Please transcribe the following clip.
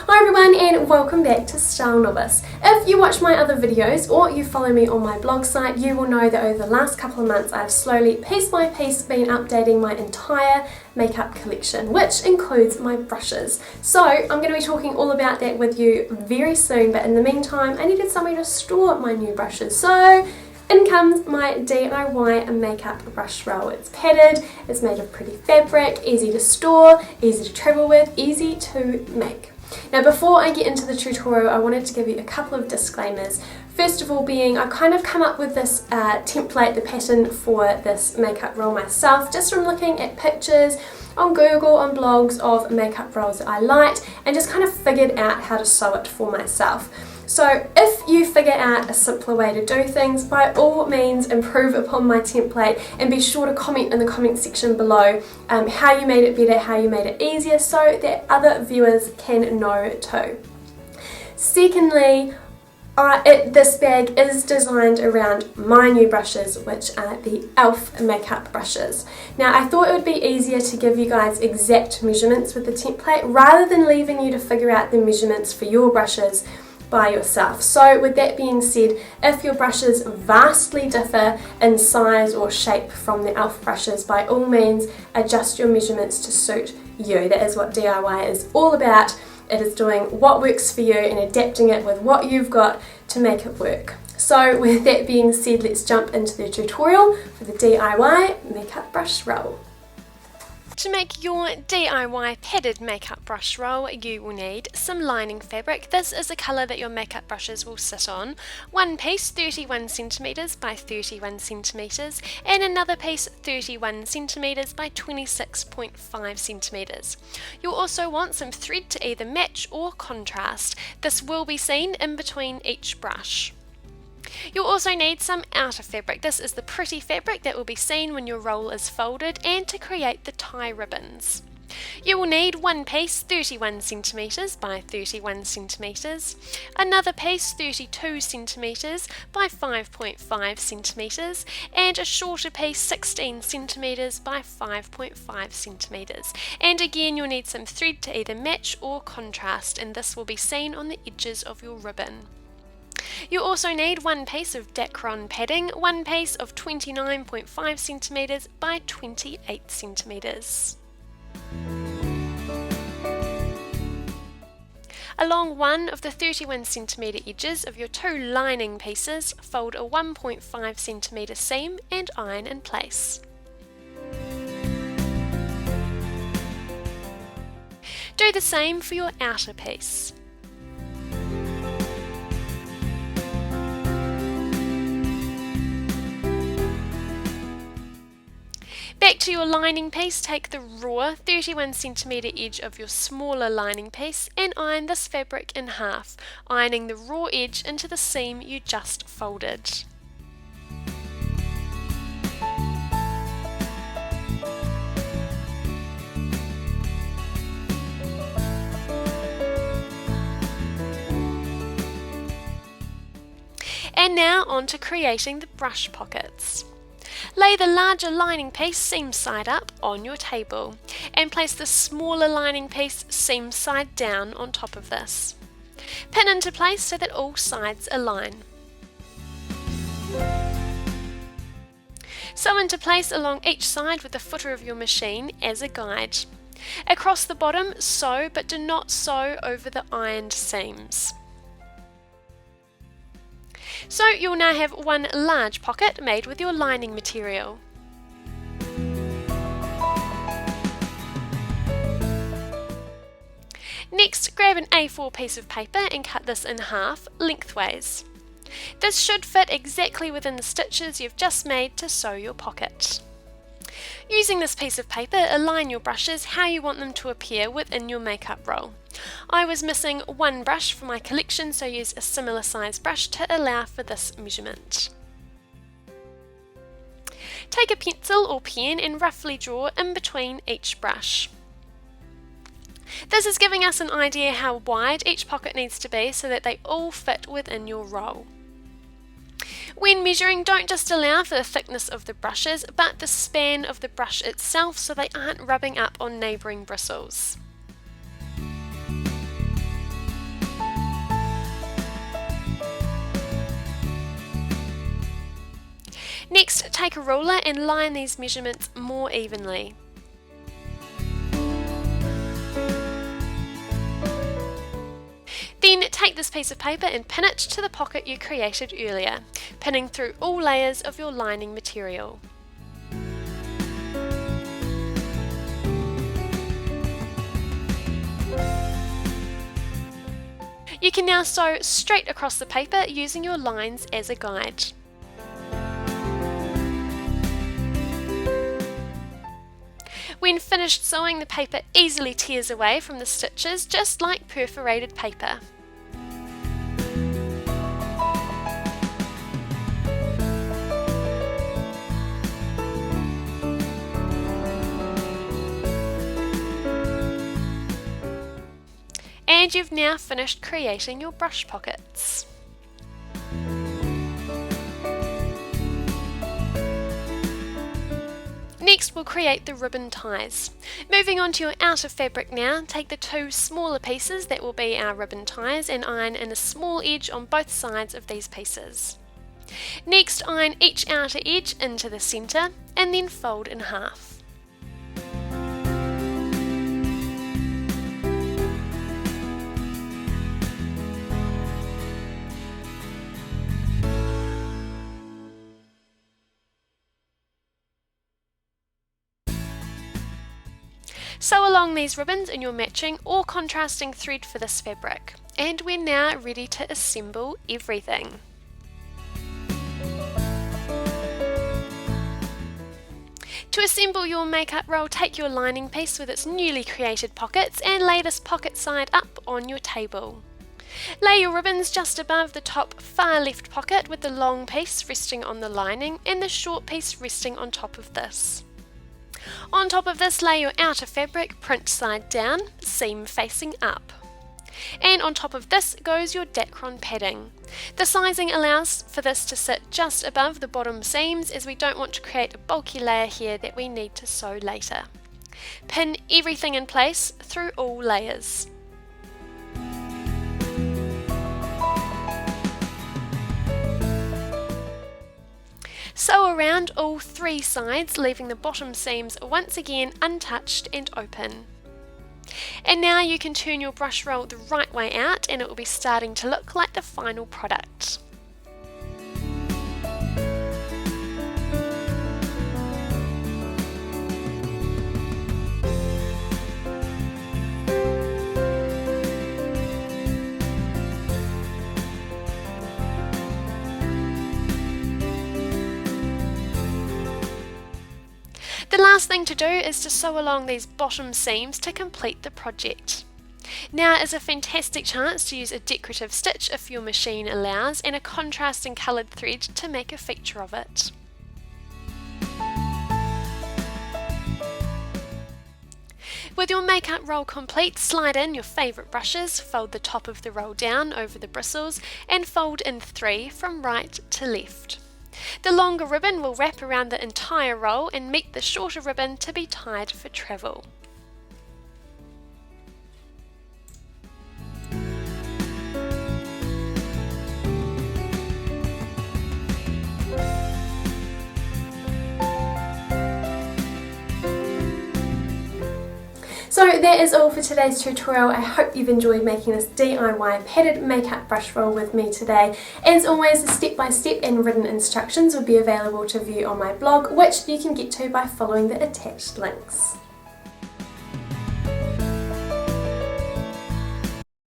Hi everyone and welcome back to StyleNovice. If you watch my other videos or you follow me on my blog site, you will know that over the last couple of months I've slowly, piece by piece, been updating my entire makeup collection, which includes my brushes. So I'm going to be talking all about that with you very soon, but in the meantime I needed somewhere to store my new brushes. So in comes my DIY makeup brush roll. It's padded, it's made of pretty fabric, easy to store, easy to travel with, easy to make. Now before I get into the tutorial, I wanted to give you a couple of disclaimers. First of all being, I've kind of come up with this template, the pattern for this makeup roll myself, just from looking at pictures on Google, on blogs of makeup rolls that I liked, and just kind of figured out how to sew it for myself. So if you figure out a simpler way to do things, by all means improve upon my template and be sure to comment in the comment section below how you made it better, how you made it easier, so that other viewers can know too. Secondly, this bag is designed around my new brushes, which are the e.l.f. makeup brushes. Now I thought it would be easier to give you guys exact measurements with the template rather than leaving you to figure out the measurements for your brushes by yourself. So with that being said, if your brushes vastly differ in size or shape from the e.l.f. brushes, by all means adjust your measurements to suit you. That is what DIY is all about. It is doing what works for you and adapting it with what you've got to make it work. So with that being said, let's jump into the tutorial for the DIY makeup brush roll. To make your DIY padded makeup brush roll, you will need some lining fabric. This is the colour that your makeup brushes will sit on. One piece 31cm by 31cm and another piece 31cm by 26.5cm. You'll also want some thread to either match or contrast. This will be seen in between each brush. You'll also need some outer fabric. This is the pretty fabric that will be seen when your roll is folded and to create the tie ribbons. You will need one piece 31cm by 31cm, another piece 32cm by 5.5cm, and a shorter piece 16cm by 5.5cm. And again, you'll need some thread to either match or contrast, and this will be seen on the edges of your ribbon. You also need one piece of Dacron padding, one piece of 29.5cm by 28cm. Along one of the 31cm edges of your two lining pieces, fold a 1.5cm seam and iron in place. Do the same for your outer piece. Back to your lining piece, take the raw 31cm edge of your smaller lining piece and iron this fabric in half, ironing the raw edge into the seam you just folded. And now on to creating the brush pockets. Lay the larger lining piece seam side up on your table and place the smaller lining piece seam side down on top of this. Pin into place so that all sides align. Sew into place along each side with the footer of your machine as a guide. Across the bottom, sew, but do not sew over the ironed seams. So you'll now have one large pocket made with your lining material. Next, grab an A4 piece of paper and cut this in half lengthways. This should fit exactly within the stitches you've just made to sew your pocket. Using this piece of paper, align your brushes how you want them to appear within your makeup roll. I was missing one brush for my collection, so use a similar size brush to allow for this measurement. Take a pencil or pen and roughly draw in between each brush. This is giving us an idea how wide each pocket needs to be so that they all fit within your roll. When measuring, don't just allow for the thickness of the brushes, but the span of the brush itself so they aren't rubbing up on neighbouring bristles. Next, take a ruler and line these measurements more evenly. Then take this piece of paper and pin it to the pocket you created earlier, pinning through all layers of your lining material. You can now sew straight across the paper using your lines as a guide. When finished sewing, the paper easily tears away from the stitches, just like perforated paper. And you've now finished creating your brush pockets. Next, we'll create the ribbon ties. Moving on to your outer fabric now, take the two smaller pieces that will be our ribbon ties and iron in a small edge on both sides of these pieces. Next, iron each outer edge into the centre and then fold in half. Sew along these ribbons in your matching or contrasting thread for this fabric. And we're now ready to assemble everything. To assemble your makeup roll, take your lining piece with its newly created pockets and lay this pocket side up on your table. Lay your ribbons just above the top far left pocket with the long piece resting on the lining and the short piece resting on top of this. On top of this, lay your outer fabric print side down, seam facing up. And on top of this goes your dacron padding. The sizing allows for this to sit just above the bottom seams as we don't want to create a bulky layer here that we need to sew later. Pin everything in place through all layers. Sew around all three sides, leaving the bottom seams once again untouched and open. And now you can turn your brush roll the right way out and it will be starting to look like the final product. The last thing to do is to sew along these bottom seams to complete the project. Now is a fantastic chance to use a decorative stitch if your machine allows and a contrasting coloured thread to make a feature of it. With your makeup roll complete, slide in your favourite brushes, fold the top of the roll down over the bristles and fold in 3 from right to left. The longer ribbon will wrap around the entire roll and meet the shorter ribbon to be tied for travel. So that is all for today's tutorial. I hope you've enjoyed making this DIY padded makeup brush roll with me today. As always, the step-by-step and written instructions will be available to view on my blog, which you can get to by following the attached links.